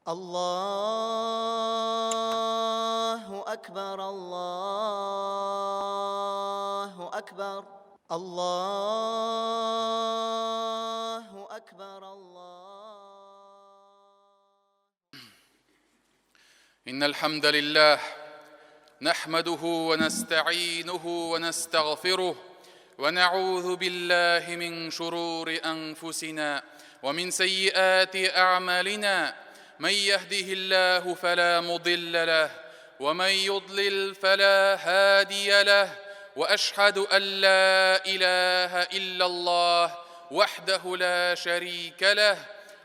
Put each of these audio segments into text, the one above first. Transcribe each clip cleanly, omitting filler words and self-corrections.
الله أكبر الله أكبر الله أكبر إن الحمد لله نحمده ونستعينه ونستغفره ونعوذ بالله من شرور أنفسنا ومن سيئات أعمالنا من يهده الله فلا مضل له ومن يضلل فلا هادي له وأشهد أن لا إله إلا الله وحده لا شريك له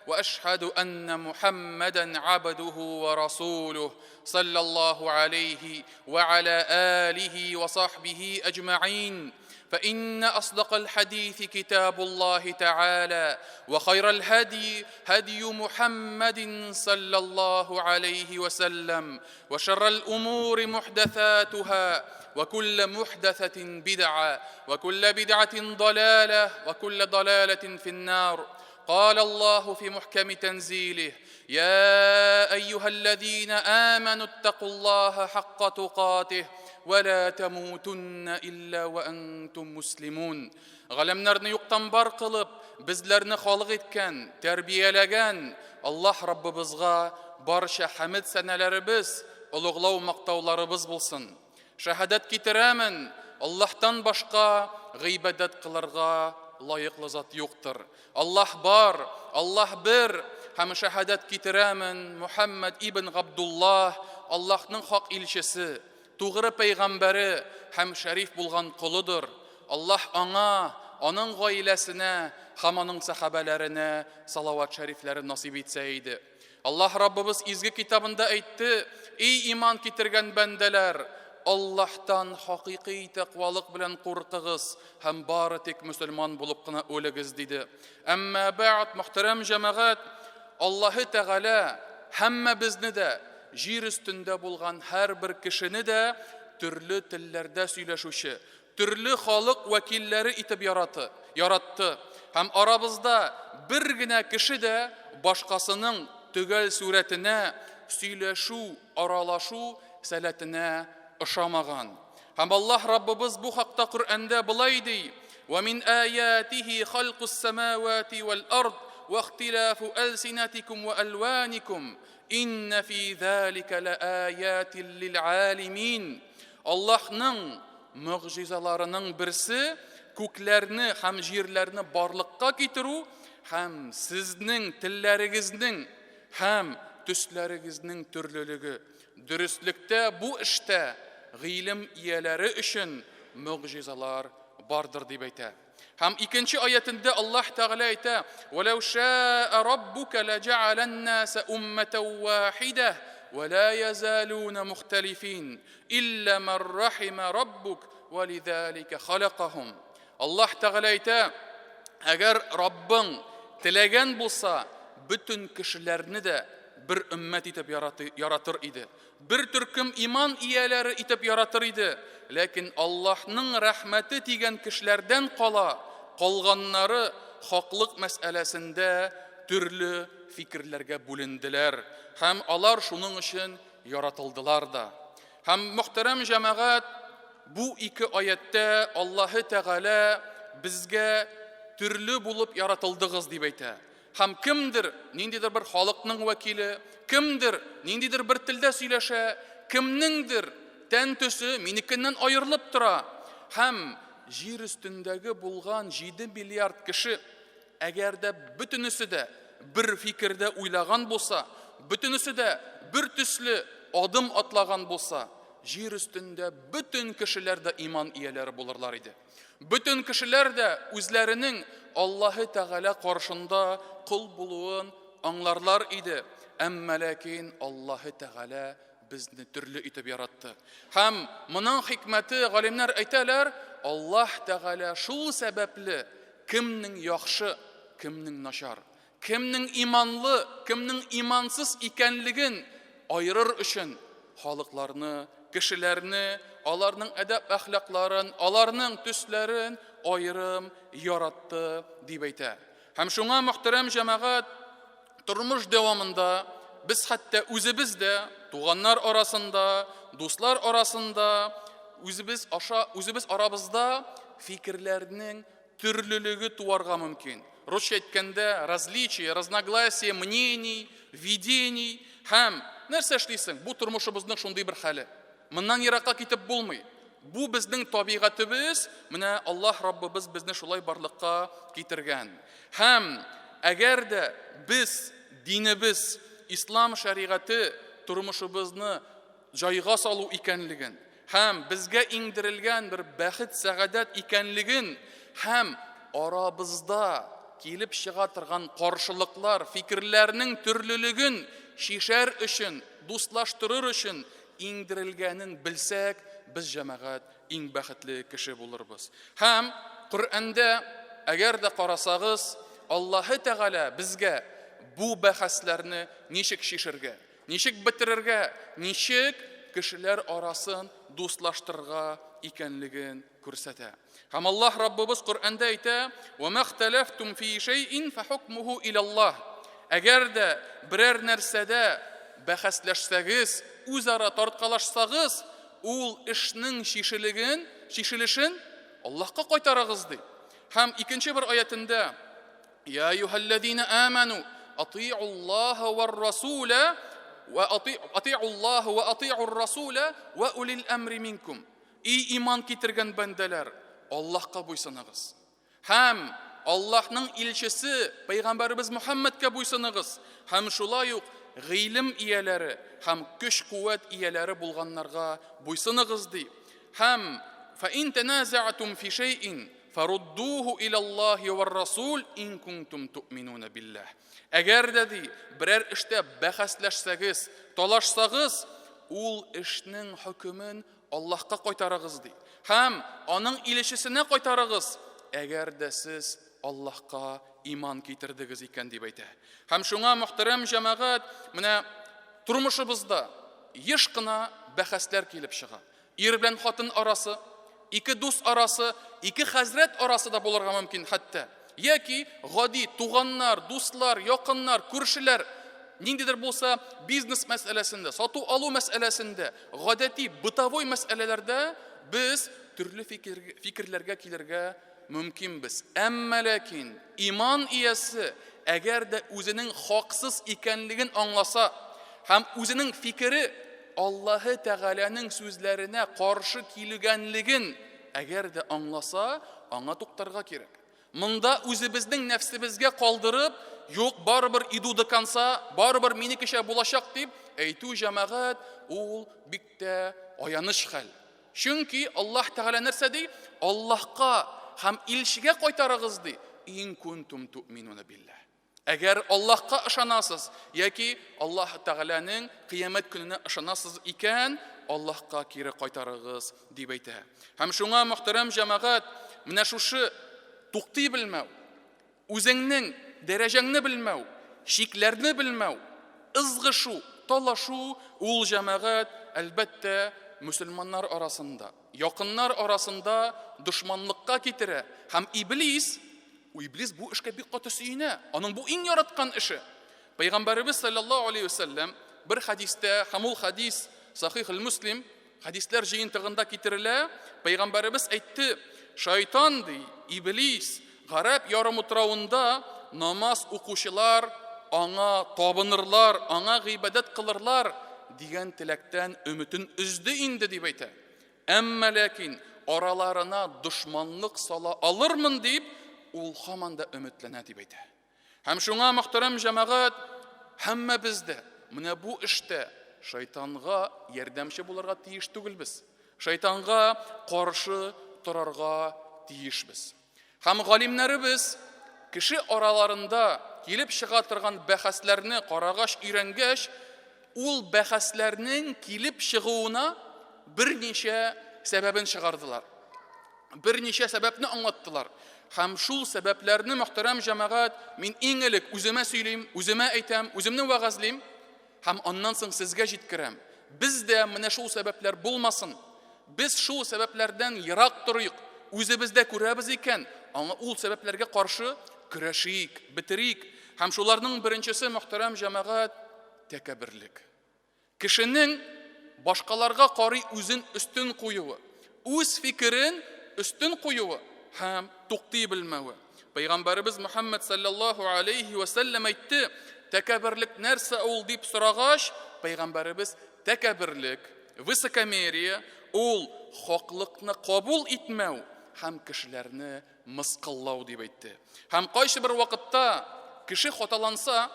وأشهد أن محمدًا عبده ورسوله صلى الله عليه وعلى آله وصحبه أجمعين فإن أصدق الحديث كتاب الله تعالى وخير الهدي هدي محمد صلى الله عليه وسلم وشر الأمور محدثاتها وكل محدثة بدعة وكل بدعة ضلالة وكل ضلالة في النار. قال الله في محكم تنزيله: يا أيها الذين آمنوا اتقوا الله حق تقاته ولا تموتن إلا وأنتم مسلمون. Ғалымнарны юктан бар кылып, безләрне халык иткән, тәрбияләгән Аллаһ Раббыбызга барча хәмд сәнәләребез, улуглау мактауларыбыз булсын. Шәһадәт китерәмен, Аллаһтан башка гыйбадәт кылырга лайыклы зат юктыр. Аллаһ бар, Аллаһ бер, һәм шәһадәт китерәмен, Мухаммад ибн Габдуллаһ Аллаһның хак илчесе, тугры пәйгамбәре һәм шәриф булган кулыдыр. Аллаһ аңа, аның гаиләсенә һәм аның сахабаларына салават шәрифләрен насип итсә иде. Аллаһ Раббыбыз изге китабында әйтте: "Эй иман китергән бәндәләр, Аллаһтан хакыйкый тәкъвалык белән куркыгыз һәм бары тик мөселман булып кына үлегез" диде. Әмма бәгъд, мөхтәрәм җәмәгать, Аллаһы Тәгалә һәммәбезне дә, җир өстендә булган һәрбер кешене дә төрле телләрдә сөйләшүче, төрле халык вәкилләре итеп яратты. Һәм арабызда бер генә кеше дә башкасының төгәл сурәтенә, сөйләшү, аралашу сәләтенә ышамаган. Һәм Аллаһ Раббыбыз бу хакта Коръәндә булай ди: "Ва мин аятихи халқус самавати вал ард ва ихтилафу алсинатикум ва алваникум инна фи залика лааятин лил алимин." Аллаһның мөгъҗизаларының берсе күкләрне һәм җирләрне барлыкка китерү һәм сезнең телләрегезнең һәм төсләрегезнең төрлелеге. Дөрестлектә бу эштә гыйлем ияләре өчен мөгъҗизалар бардыр дип әйтә. Һәм икенче аятында Аллаһ Тәгалә әйтә: "Валау ша'a раббука ладжa'ала ан-наса умматан вахида ва ла язалуна мухталифин илля ман рахима раббук ва лидhalika халакахум." Аллаһ Тәгалә әйтә: "Әгәр Раббың теләгән булса, бөтен кешеләрне дә бер өммәт итеп яратыр иде. Бер төркем иман ияләре итеп яратыр иде. Ләкин Аллаһның рәхмәте тигән кешеләрдән калганнары хаклык мәсьәләсендә төрле фикерләргә бүленделәр. Һәм алар шуның өчен яратылдылар да." Һәм мөхтәрәм җәмәгать, бу ике аятта Аллаһы Тәгалә безгә төрле булып яратылдыгыз дип әйтә. Һәм кемдер ниндидер бер халыкның вәкиле, кемдер ниндидер бер телдә сөйләшә, кемнеңдер тән төсе минекеннән аерылып тора. Һәм җир өстендәге булган 7 миллиард кеше, әгәр дә бөтенесе дә бер фикердә уйлаган булса, бөтенесе дә бер төсле адым атлаган булса, җир өстендә бөтен кешеләр дә иман ияләре булырлар иде. Бөтен кешеләр дә үзләренең Аллаһы Тәгалә каршында кул булуын аңларлар иде. Әмма ләкин Аллаһы Тәгалә безне төрле итеп яратты. Һәм моның хикмәте галимнәр әйтәләр: Аллаһ Тәгалә шул сәбәпле кемнең яхшы, кемнең начар, кемнең иманлы, кемнең имансыз икәнлеген айырыр өчен халыкларны, кешеләрне, аларның әдәп әхлакларын, аларның төсләрен айырым яратты дип әйтә. Һәм шуңа мөхтәрәм җәмәгать, тормыш дәвамында без хәтта үзебез дә туганнар арасында, дуслар арасында, үзебез арабызда фикерләрнең төрлелеге туарга мөмкин. Русча әйткәндә различия, разногласия мнений, видений һәм нәрсә эшлисең? Бу тормышыбызның шундый бер хәле. Моннан еракка китеп булмый. Бу безнең табигатыбыз, менә Аллаһ Раббыбыз безне шулай барлыкка китергән. Һәм әгәр дә без динебез, ислам шәригате тормышыбызны җайга салу икәнлеген һәм безгә иңдерелгән бер бәхет, сәгадәт икәнлеген һәм арабызда килеп чыга торган каршылыклар, фикерләрнең төрлелеген шишәр өчен, дуслаштырыр өчен иңдерелгәнен белсәк, без җәмәгать иң бәхетле кеше булырбыз. Һәм Коръәндә әгәр дә карасагыз, Аллаһы Тәгалә безгә бу бәхәсләрне ничек шишергә, ничек бетерергә, ничек кешеләр арасын дуслаштырырга икәнлеген күрсәтә. Һәм Аллаһ Раббыбыз Коръәндә әйтә: "Ва махталафтум фи шайъин фахукмуху илаллаһ." Әгәр дә берәр нәрсәдә бәхәсләшсәгез, үзара тарткалашсагыз, ул эшнең шишелешен Аллаһка кайтарыгыз ди. Һәм икенче бер аятында: "Я аyyuhalladhina amanu ati'ullaha war-rasula wa ati'ullaha wa ati'ur-rasula wa ulil amri minkum." И иман китергән бәндәләр, Аллаһка буйсыныгыз. Һәм Аллаһның илчесе Пәйгамбәрбез Мөхәммәдкә буйсыныгыз. Һәм шулай ук гыйлем ияләре һәм көч-куәт ияләре булганнарга буйсыныгыз ди. Һәм فَإِن تَنَازَعْتُمْ فِي شَيْءٍ فَرُدُّوهُ إِلَى اللَّهِ وَالرَّسُولِ إِن كُنتُمْ تُؤْمِنُونَ بِاللَّهِ. Әгәр дә ди, берәр эштә бәхәсләшсәгез, талашсагыз, ул эшнең хөкемен Аллаһка кайтарыгыз ди. Һәм аның илчесенә кайтарыгыз, әгәр дә сез Аллаһка иман китердегез икән дип әйтә. Һәм шуңа мөхтәрәм җәмәгать, менә тормышыбызда еш кына бәхәсләр килеп чыга. Ир белән хатын арасы, ике дус арасы, ике хәзрәт арасы да булырга мөмкин хәтта. Яки гади туганнар, дуслар, якыннар, күршеләр, ниндидер булса бизнес мәсьәләсендә, сату алу мәсьәләсендә, гадәти бытовой мәсьәләләрдә без төрле фикерләргә килергә мөмкинбез. Әмма ләкин иман иясе әгәр дә үзенең хаксыз икәнлеген аңласа һәм үзенең фикере Аллаһы Тәгаләнең сүзләренә каршы килгәнлеген әгәр дә аңласа, аңа туктарга кирәк. Монда үзебезнең нәфсебезгә калдырып, юк, барыбер иду до конца, барыбер минекечә булачак дип әйтү җәмәгать, ул бик тә аяныч хәл. Чөнки Аллаһ Тәгалә нәрсә ди? Аллаһка һәм илчегә кайтарыгыз ди. Ин кунтум туъминуна билләһ. Әгәр Аллаһка ышанасыз, яки Аллаһ Тәгаләнең кыямәт көненә ышанасыз икән, Аллаһка кире кайтарыгыз дип әйтә. Һәм шуңа мөхтәрәм җәмәгать, менә шушы туктый белмәү, үзеңнең дәрәҗәңне белмәү, шикләрне белмәү, ызгышу, талашу, ул җәмәгать әлбәттә мөселманнар арасында, якыннар арасында дошманлыкка китерә. Һәм Иблис бу эшкә бик каты сөенә. Аның бу иң яраткан эше. Пәйгамбәрбез саллаллаһу алейхи ва саллям бер хадистә, һәм ул хадис Сахих ал-Муслим, хадисләр җыентыгында китерелә. Пәйгамбәрбез әйтте: "Шайтан ди, Иблис гарәп ярымутрауында намаз укучылар аңа табынырлар, аңа гыйбадәт кылырлар дигән теләктән өмөтен үзде инде" дип әйтә. Әмма ләкин араларына дошманлык сала алырмын дип ул һаман да өмөтләнә дип әйтә. Һәм шуңа мөхтәрәм җәмәгать, һәммә бездә менә бу эштә шайтанга ярдәмче булырга тиеш түгелбез. Шайтанга каршы торарга тиешбез. Һәм галимнәребез кеше араларында килеп чыга торган бәхәсләрне карагач, өйрәнгәч, ул бәхәсләрнең килеп чыгуына берничә сәбәбен чыгардылар. Берничә сәбәпне аңлаттылар. Һәм шул сәбәпләрне мөхтәрәм җәмәгать, мин иң элек үземә сөйлим, үземә әйтәм, үземне вәгазлим, һәм аннан соң сезгә җиткерәм. Бездә менә шул сәбәпләр булмасын. Без шул сәбәпләрдән ерак торыйк. Үзебездә күрәбез икән, аңа ул сәбәпләргә каршы көрәшик, битерик. Һәм шуларның беренчесе мөхтәрәм җәмәгать, тәкәбберлек. Кешенең башкаларга карый үзен өстен куюы, үз фикерен өстен куюы һәм туктый белмәве. Пәйгамбәрбез Мөхәммәд саллаллаһу алейхи ва сәллям әйтте: "Тәкәбберлек нәрсә ул?" дип сорагач, пәйгамбәрбез тәкәбберлек, высокомерие ул хаклыкны кабул итмәү һәм кешеләрне мыскыллау дип әйтте. Һәм кайсы бер вакытта кеше хаталанса,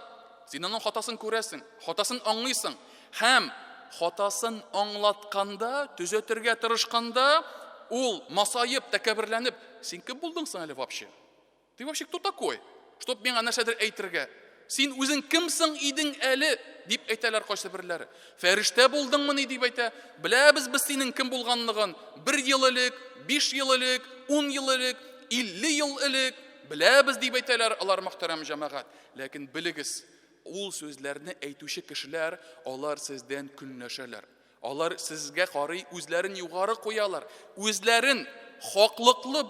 син аның хатасын күрәсең, хатасын аңлыйсың һәм хатасын аңлатканда, төзәтергә тырышканда, ул масайып, тәкәбберләнеп, син кем булдың соң әле вообще? Ты вообще кто такой? Чтоб миңа нәрсәдер әйтергә. Син үзең кемсең идең әле? Дип әйтәләр кайсы берләре. Фәрештә булдыңмыни дип әйтә. Беләбез без синең кем булганлыгын. 1 ел элек, 5 ел элек, 10 ел элек, 50 ел элек беләбез дип әйтәләр алар мөхтәрәм җәмәгать. Ләкин белегез, ул сүзләрне әйтүче кешеләр, алар сездән көнләшәләр. Алар сезгә карый үзләрен югары куялар. Үзләрен хаклыклы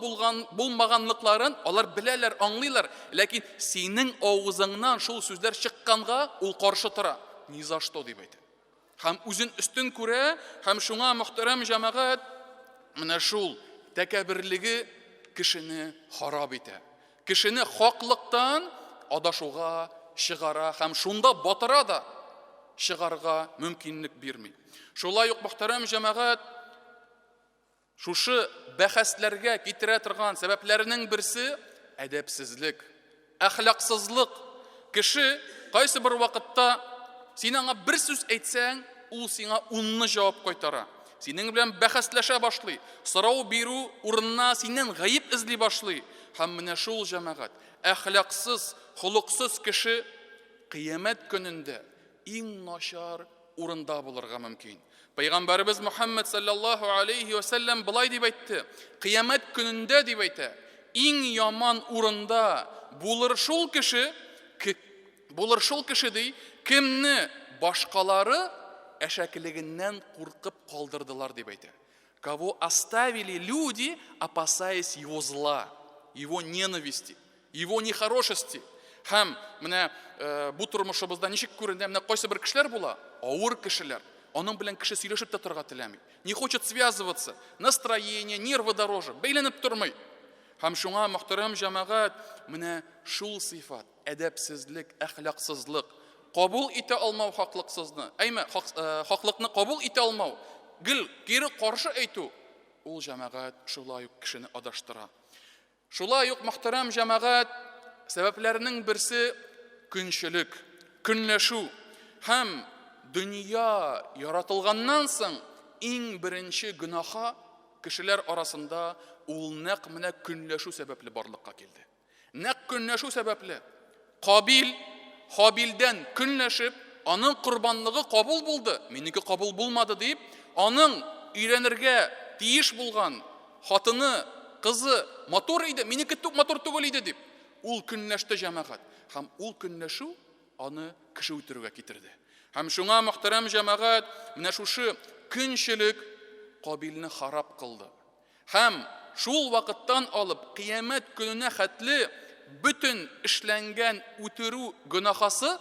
булмаганлыкларын алар беләләр, аңлыйлар. Ләкин синең авызыңнан шул сүзләр чыкканга ул каршы тора. Ни за что дип әйтә. Һәм үзен өстен күрә, һәм шуңа мөхтәрәм җәмәгать, менә шул тәкәбберлеге кешене харап итә. Кешене хаклыктан адашуга чыгара һәм шунда батыра да чыгарга мөмкинлек бирми. Шулай ук мөхтәрәм җәмәгать, шушы бәхәсләргә китерә торган сәбәпләренең берсе әдәпсезлек, әхлаксызлык. Кеше кайсы бер вакытта син аңа бер сүз әйтсәң, ул сиңа 10-ны җавап кайтара. Синең белән бәхәсләшә башлый, сорау бирү урынына синнән гаип эзли башлый. Һәм менә шул җәмәгать, әхлаксыз, холыксыз кеше кыямәт көнендә иң начар урында булырга мөмкин. Пәйгамбәрбез Мөхәммәд саллаллаһу алейхи ва сәллям былай дип әйтте: "Кыямәт көнендә" дип әйтә, "иң яман урында булыр шул кеше ди, кемне башкалары әшәкелегеннән куркып калдырдылар" дип әйтә. Кого оставили люди, опасаясь его зла, его ненависти, его нехорошести. Һәм менә бу тормышыбызда ничек күренә, менә кайсы бер кешеләр була, авыр кешеләр. Аның белән кеше сөйләшеп тә торга теләми. Не хочет связываться, настроение, нервы дороже, бәйләнеп тормый. Һәм шуңа мөхтәрәм җәмәгать, менә шул сыйфат, әдәпсезлек, әхлаксызлык, кабул итә алмау хаклыксызны, хаклыкны кабул итә алмау, гел кире каршы әйтү, ул җәмәгать шулай ук кешене адаштыра. Шулай ук мөхтәрәм җәмәгать, сәбәпләренең берсе көнчелек, көнләшү һәм дөнья яратылганнан соң иң беренче гөнаха кешеләр арасында ул нәкъ менә көнләшү сәбәпле барлыкка килде. Нәкъ көнләшү сәбәпле Кабил Хабилдән көнләшеп, аның курбанлыгы кабул булды, минеке кабул булмады дип, аның өйрәнергә тиеш булган хатыны, кызы матур иде, минеке матур түгел иде дип, ул көнләште җәмәгать. Һәм ул көнләшү аны кеше үтерүгә китерде. Һәм шуңа мөхтәрәм җәмәгать, менә шушы көнчелек Кабилне харап кылды. Һәм шул вакыттан алып кыямәт көненә хәтле бүтән эшләнгән үтерү гөнаһасы,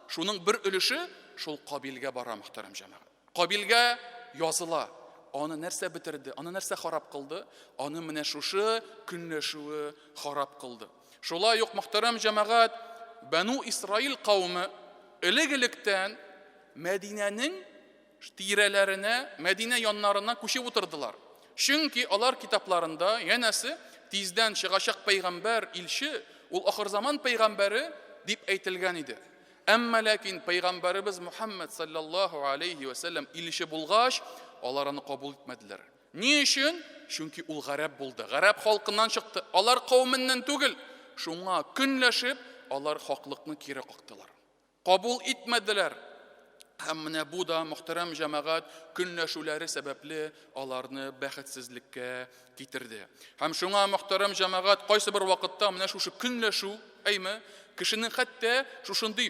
шуның бер өлеше шул Кабилгә бара мөхтәрәм җәмәгать. Кабилгә языла. Аны нәрсә битерде? Аны нәрсә харап кылды? Аны менә шушы көнләшүе харап кылды. Шулай ук мөхтәрәм җәмәгать, Бәну Исраил кавмы элек-электән Мәдинәнең тирәләренә, Мәдинә яннарына күчеп утырдылар. Чөнки алар китапларында, янәсе, тиздән чыгачак пәйгамбәр, илче, ул ахыр заман пәйгамбәре дип әйтелгән иде. Әмма ләкин пәйгамбәрбез Мөхәммәд саллаллаһу алейхи ва сәллям илче булгач, алар аны кабул итмәделәр. Ни өчен? Чөнки ул гарәп булды. Гарәп халкыннан чыкты. Алар кавменнән түгел. Шуңа көнләшеп, алар хаклыкны кире кактылар. Кабул итмәделәр. Һәм менә бу да мөхтәрәм җәмәгать көнләшүләре сәбәпле аларны бәхетсезлеккә китерде. Һәм шуңа мөхтәрәм җәмәгать кайсы бер вакытта менә шушы көнләшү, әйме, кешенең хәтта шушындый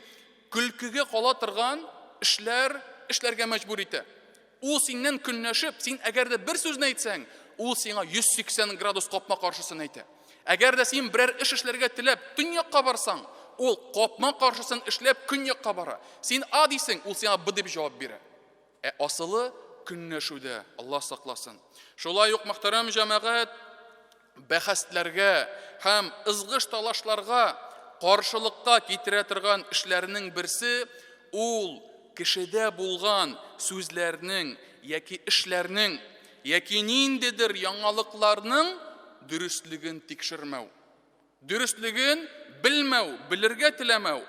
көлкегә кала торган эшләргә мәҗбүр итә. Ул синнән көнләшеп, син әгәр дә бер сүзне әйтсәң, ул сиңа 180 градус капма каршысын әйтә. Әгәр дә син берәр эшләргә теләп, төньякка барсаң, ул капма каршысын эшләп көньякка бара. Син А дисең, ул сиңа Б дип җавап бирә. Асылы көнләшүдә, Аллаһ сакласын. Шулай ук мөхтәрәм җәмәгать, бәхәсләргә һәм ызгыш талашларга каршылыкка китерә торган эшләрнең берсе ул кешедә булган сүзләрнең яки эшләрнең яки ниндидер яңалыкларның дөрестлеген тикшермәү. Дөрестлеген белмәү, белергә теләмәү.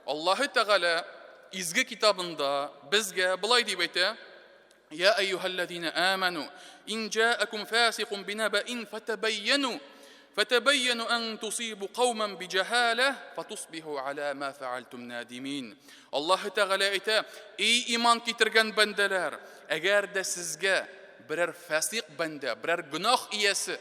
Аллаһы Тәгалә изге китабында безгә булай дип әйтә: يا أيها الذين آمنوا إن جاءكم فاسق بنبأ فتبينوا أن تصيبوا قوما بجهالة فتصبحوا على ما فعلتم نادمين. الله تعالى әйтә: "Эй иман китергән бәндәләр, әгәр дә сезгә берәр фасик бәндә, берәр гүнах иясе,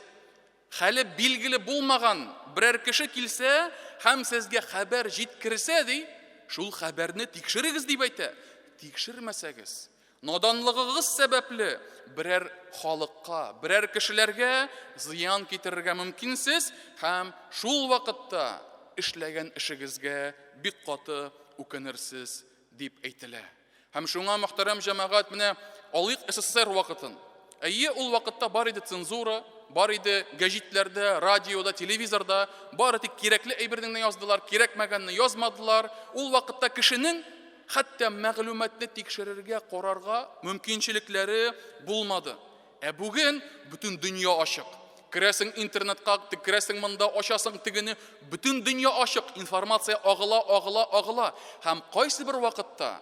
хәле билгеле булмаган берәр кеше килсә һәм сезгә хәбәр җиткерсә ди, шул хәбәрне тикшерегез" дип әйтә. Тикшермәсәгез, наданлыгыгыз сәбәпле берәр халыкка, берәр кешеләргә зыян китерергә мөмкинсез һәм шул вакытта эшләгән эшегезгә бик каты үкенерсез дип әйтелә. Һәм шуңа мөхтәрәм җәмәгать, менә алыйк СССР вакытын. Ул вакытта бар иде цензура, бар иде гәҗитләрдә, радиода, телевизорда, бары тик кирәкле әйберне яздылар, кирәкмәгәнне язмадылар. Ул вакытта кешенең хәтта мәгълүматны тикшерергә, карарга мөмкинчелекләре булмады. Бүген бөтен дөнья ачык. Керәсең интернетка, керәсең монда ачасың тигене, бөтен дөнья ачык, информация агыла. Һәм кайсы бер вакытта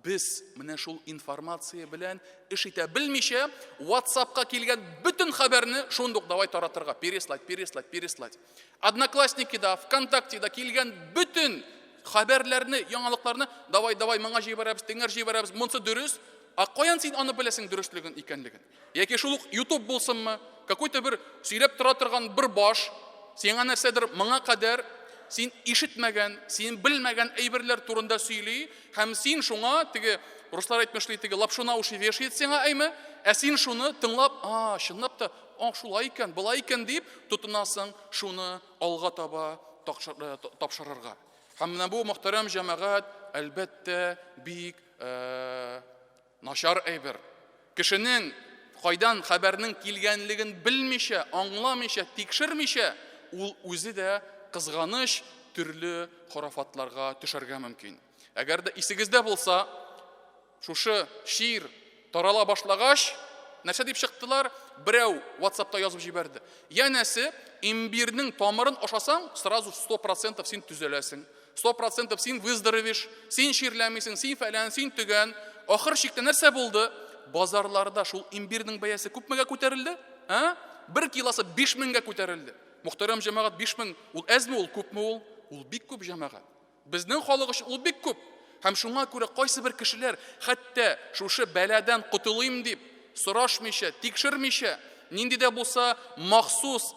без менә шул информация белән эш итә белмичә, WhatsApp'ка килгән бөтен хәбәрне шундук давай таратырга, переслать. Одноклассники-да, ВКонтакте-да килгән бөтен хәбәрләрне, яңалыкларны давай моңа җибәрәбез, теңәр җибәрәбез, монсы дөрес. Каян син аны беләсең дөрестлеген икәнлеген? Яки шул ук YouTube булсынмы, какой-то бер сөйләп тора торган бер баш, сиңа нәрсәдер моңа кадәр син ишетмәгән, син белмәгән әйберләр турында сөйли, һәм син шуңа теге руслар әйтмешли, теге лапшуна уши вешает сиңа әйме, син шуны тыңлап, чынлап та, шулай икән, булай икән дип тотынасың шуны алга таба тапшырырга. Һәм менә бу мөхтәрәм җәмәгать, әлбәттә бик начар әйбер. Кешенең кайдан хәбәрнең килгәнлеген белмичә, аңламыйча, тикшермичә, ул үзе дә кызганыч төрле хорафатларга төшәргә мөмкин. Әгәр дә исегездә булса, шушы шир тарала башлагач, нәрсә дип чыктылар? Берәү WhatsApp'та язып җибәрде. Янәсе, имбирнең тамырын ашасаң, сразу 100% син төзәләсең. 100% син выздоровеешь, син ширләмисең, син фәлән, син төгән. Ахыр чиктә нәрсә булды? Базарларда шул имбирнең бәясе күпмегә күтәрелде? 1 килосы 5000-гә күтәрелде. Мөхтәрәм җәмәгать, 5000 ул әзме, ул күпме ул? Ул бик күп җәмәгать. Безнең халык өчен ул бик күп. Һәм шуңа күрә кайсы бер кешеләр хәтта шушы бәладән кутылыйм дип сорашмыйча, тикшермичә, нинди дә булса махсус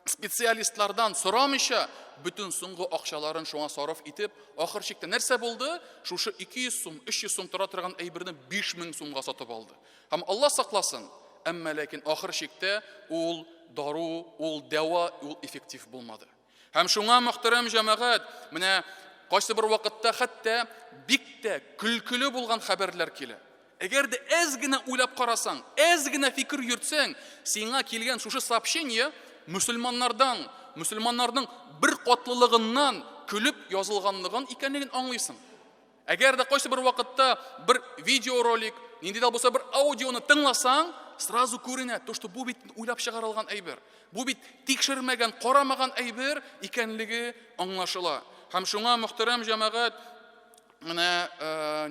специалистлардан сорамыйча, бөтен соңгы акчаларын шуңа сарыф итеп, ахыр чиктә нәрсә булды? Шушы 200 сум, 300 сум тора торган әйберне 5000 сумга сатып алды. Һәм Аллаһ сакласын, әмма ләкин ахыр чиктә ул дару, ул дәва, ул эффектив булмады. Һәм шуңа мөхтәрәм җәмәгать, менә кайсы бер вакытта хәтта бик тә көлкеле булган хәбәрләр килә. Әгәр дә әз генә уйлап карасаң, әз генә фикер йөртсәң, сиңа килгән шушы сообщение мөселманнарның бер катлылыгыннан көлеп язылганлыгын икәнлеген аңлыйсың. Әгәр дә кайсы бер вакытта бер видеоролик, нинди дә булса бер аудионы тыңласаң, сразу күренә, то что бу бит уйлап чыгарылган әйбер. Бу бит тикшермәгән, карамаган әйбер икәнлеге аңлашыла. Һәм шуңа мөхтәрәм җәмәгать, менә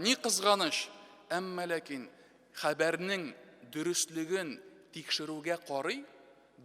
ни кызганыч, әмма ләкин хәбәрнең дөрестлеген тикшерүгә карый,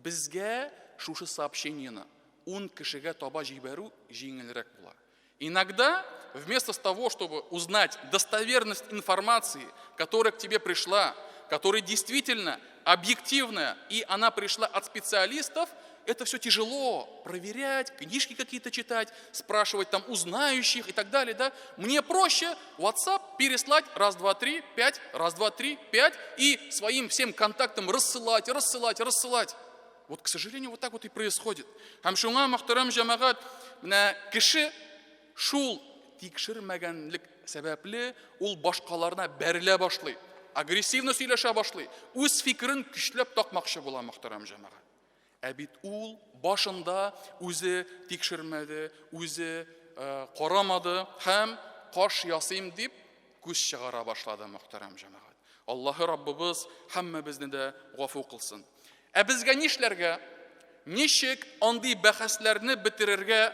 безгә шушы сообщениены 10 кешегә таба җибәрү җиңелрәк була. Иногда, вместо того, чтобы узнать достоверность информации, которая к тебе пришла, которая действительно объективная, и она пришла от специалистов, это все тяжело проверять, книжки какие-то читать, спрашивать там у знающих и так далее. Да? Мне проще WhatsApp переслать 1, 2, 3, 5, 1, 2, 3, 5 и своим всем контактам рассылать. Вот, к сожалению, вот так вот и происходит. Һәм шуңа, мөхтәрәм җәмәгать, менә кеше шул тикшермәгәнлек сәбәпле ул башкаларына бәрелә башлый, агрессивно сөйләшә башлый, үз фикерен көчләп такмакчы була, мөхтәрәм җәмәгать. Ә бит ул башында үзе тикшермәде, үзе карамады һәм каш ясыйм дип күз чыгара башлады, мөхтәрәм җәмәгать. Аллаһы Раббыбыз һәммәбезне дә гафу кылсын. Ә безгә нишләргә, ничек андый бәхәсләрне бетерергә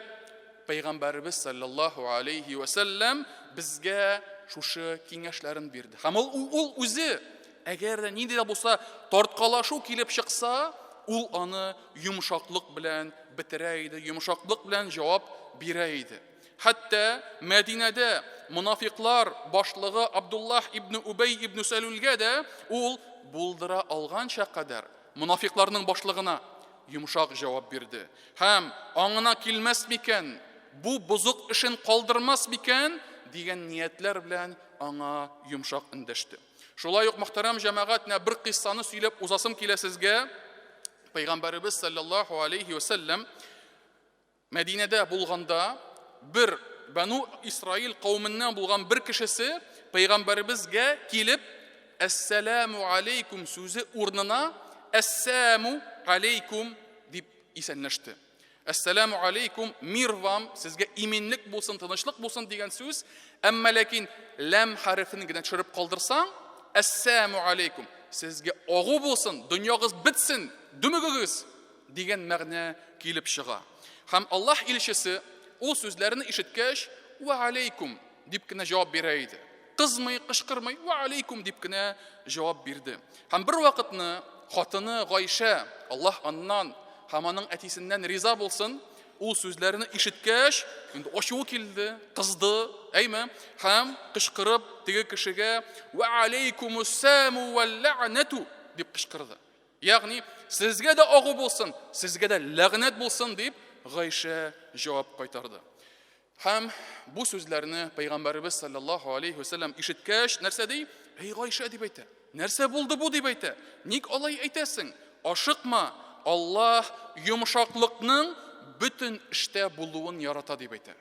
Пәйгамбәрбез саллаллаһу алейхи ва саллям безгә шушы киңәшләрен бирде. Һәм ул үзе, әгәр дә нинди дә булса тарткалашу килеп чыкса, ул аны йомшаклык белән бетерә иде, йомшаклык белән җавап бирә иде. Хәтта Мәдинәдә мунафиклар башлыгы Абдуллах ибн Убей ибн Сәлүлгә дә ул булдыра алганча кадәр мунафикларның башлыгына йомшак җавап бирде. Һәм аңына килмәс микән, бу бузык эшен калдырмас микән дигән ниятләр белән аңа йомшак эндәште. Шулай ук, мөхтәрәм җәмәгать, бер кыссаны сөйләп узасым килә сезгә. Пәйгамбәрбез саллаллаһу алейхи ва саллям Мәдинәдә булганда бер Бану Исраил кавымыннан булган бер кешесе Пәйгамбәрбезгә килеп «Әссәламу алейкум» сүзе урнына «Әссәму алейкум» дип исәнләште. «Әссәламу алейкум» мир вам, сезгә иминлек булсын, тынычлык булсын дигән сүз, әмма ләкин лам хәрефен генә төшереп калдырсаң, «Әссәму алейкум» сезгә агу булсын, дөньягыз бетсен, дүмегегез дигән мәгънә килеп чыга. Һәм Аллаһ илчесе ул сүзләрне ишеткәч, «Ва алейкум» дип кенә җавап бирә иде. Кызмый, кышкырмый, «Ва алейкум» дип кенә җавап бирде. Һәм бер вакытны хатыны Гайша, Аллаһ аннан һәм аның әтисеннән риза булсын, ул сүзләрне ишеткәч, инде ачуы килде, кызды, әйме, һәм кышкырып теге кешегә «Ва алейкумуссаму вал ла'нату» дип кышкырды. Ягъни, сезгә дә агу булсын, сезгә дә ләгънәт булсын дип Гайша җавап кайтарды. Һәм бу сүзләрне Пәйгамбәрбез саллаллаһу алейхи ва саллям ишеткәч, нәрсә ди? «Эй Гайша» дип әйтә. Нәрсә булды бу дип әйтә. Ник алай әйтәсең? Ашыкма. Аллаһ йомшаклыкның бөтен эштә булуын ярата дип әйтә.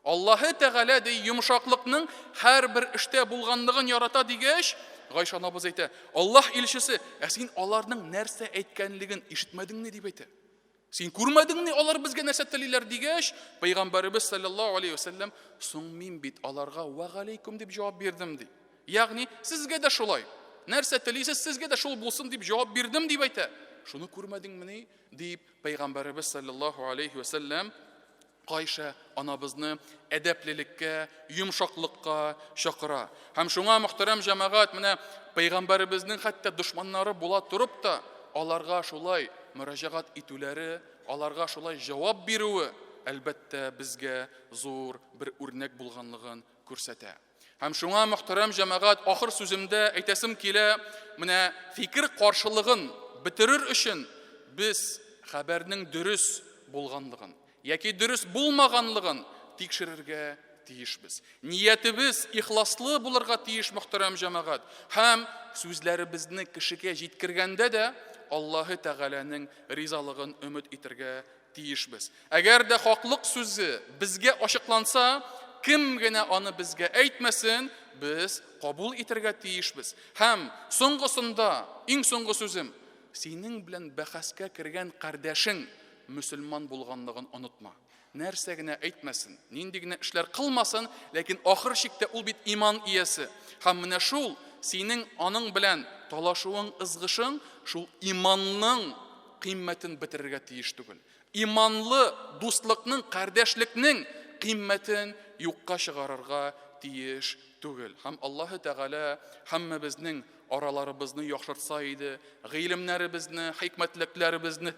Аллаһы Тәгалә ди йомшаклыкның һәрбер эштә булганлыгын ярата дигәч, Гайша анабыз әйтә: "Аллаһ илчесе, ә син аларның нәрсә әйткәнлеген ишетмәдеңме?" дип әйтә. Син күрмәдеңме алар безгә нәрсә телиләр дигәч, Пәйгамбәрбез саллаллаһу алейхи ва саллям: "Соң мин бит аларга ва алейкум" дип җавап бирдем ди. Ягъни, сезгә дә шулай. Нәрсә телисез, сезгә дә шул булсын дип җавап бирдем дип әйтә. Шуны күрмәдеңме дип Пәйгамбәрбез саллаллаһу алейхи ва саллям Гайша анабызны әдәплелеккә, йомшаклыкка чакыра. Һәм шуңа, мөхтәрәм җәмәгать, менә Пәйгамбәрбезнең хәтта душманнары була турып та, аларга шулай мөрәҗәгать итүләре, аларга шулай җавап бирүе, әлбәттә безгә зур бер үрнәк булганлыгын күрсәтә. Һәм шуңа, мөхтәрәм җәмәгать, ахыр сүземдә әйтәсем килә, менә фикер каршылыгын бетерер өчен без хәбәрнең дөрес булганлыгын яки дөрес булмаганлыгын тикшерергә тиешбез. Ниятебез ихласлы булырга тиеш, мөхтәрәм җәмәгать. Һәм сүзләребезне кешегә җиткергәндә дә Аллаһы Тәгаләнең ризалыгын өмет итәргә тиешбез. Әгәр дә хаклык сүзе безгә ачыкланса, кем генә аны безгә әйтмәсен, без кабул итәргә тиешбез. Һәм соңгысында, иң соңгы сүзем, синең белән бәхәскә кергән кардәшең мөселман булганлыгын онытма. Нәрсә генә әйтмәсен, нинди генә эшләр кылмасын, ләкин ахыр чиктә ул бит иман иясе. Һәм менә шул синең аның белән талашуың, ызгышың, шул иманның кыйммәтен бетерергә тиеш түгел. Иманлы дуслыкның, кардәшлекнең кыйммәтен юкка чыгарырга тиеш түгел. Һәм Аллаһы Тәгалә һәммәбезнең араларыбызны яхшыртса иде, гыйлемнәребезне, хикмәтлекләребезне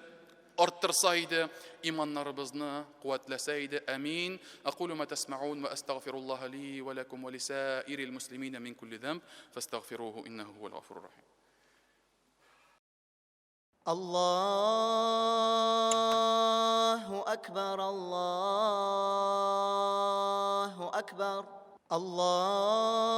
арттырса иде, иманнарыбызны куәтләсә иде. Амин. Aqulu ma tasma'un wa astaghfirullaha li wa lakum wa lisa'iril muslimina min kulli dhanb fastaghfiruhu innahu huwal ghafurur rahim. Allahu akbar, Allahu akbar, Allahu